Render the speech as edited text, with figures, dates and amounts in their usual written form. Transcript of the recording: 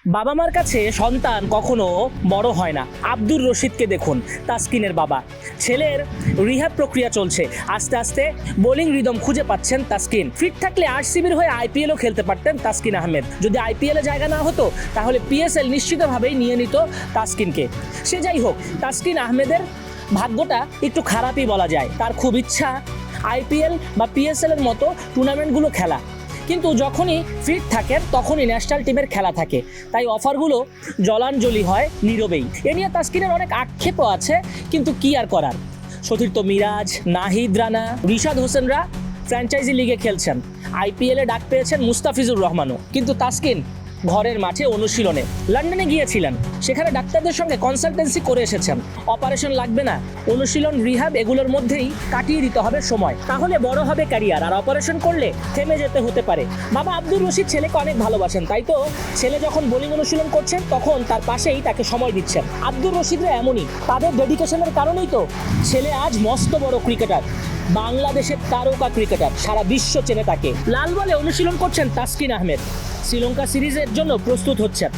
বাবা মার কাছে সন্তান কখনো বড় হয় না। আব্দুর রশিদকে দেখুন, তাসকিনের বাবা। ছেলের রিহ্যাব প্রক্রিয়া চলছে, আস্তে আস্তে বোলিং রিদম খুঁজে পাচ্ছেন তাসকিন। ফিট থাকলে আরসিবির হয়ে আইপিএলও খেলতে পারতেন তাসকিন আহমেদ। যদি আইপিএলে জায়গা না হতো তাহলে পিএসএল নিশ্চিতভাবেই নিয়ে নিত তাসকিনকে। সে যাই হোক, তাসকিন আহমেদের ভাগ্যটা একটু খারাপই বলা যায়। তার খুব ইচ্ছা আইপিএল বা পিএসএল এর মতো টুর্নামেন্টগুলো খেলা, কিন্তু যখনই ফিট থাকেন তখনই ন্যাশনাল টিমের খেলা থাকে, তাই অফারগুলো জলাঞ্জলি হয় নীরবেই। এ নিয়ে তাসকিনের অনেক আক্ষেপও আছে, কিন্তু কি আর করার। সতীর্থ মিরাজ, নাহিদ রানা, রিশাদ হোসেনরা ফ্র্যাঞ্চাইজি লিগে খেলছেন। আইপিএলে ডাক পেয়েছেন মুস্তাফিজুর রহমানও, কিন্তু তাসকিন ঘরের মাঠে অনুশীলনে। লন্ডনে গিয়েছিলেন, সেখানে ডাক্তারদের সঙ্গে কনসালটেন্সি করে এসেছেন। অপারেশন লাগবে না, অনুশীলন রিহ্যাব এগুলোর মধ্যেই কাটিয়ে দিতে হবে সময়, তাহলে বড় হবে ক্যারিয়ার। আর অপারেশন করলে থেমে যেতে হতে পারে। বাবা আব্দুর রশিদ ছেলেকে অনেক ভালোবাসেন, তাই তো ছেলে যখন বোলিং অনুশীলন করছেন তখন তার পাশেই তাকে সময় দিচ্ছেন। আব্দুর রশিদরা এমনই, তাদের ডেডিকেশনের কারণেই তো ছেলে আজ মস্ত বড় ক্রিকেটার, বাংলাদেশের তারকা ক্রিকেটার, সারা বিশ্ব চেনে তাকে। লাল বলে অনুশীলন করছেন তাসকিন আহমেদ, শ্রীলঙ্কা সিরিজের জন্য প্রস্তুত হচ্ছেন।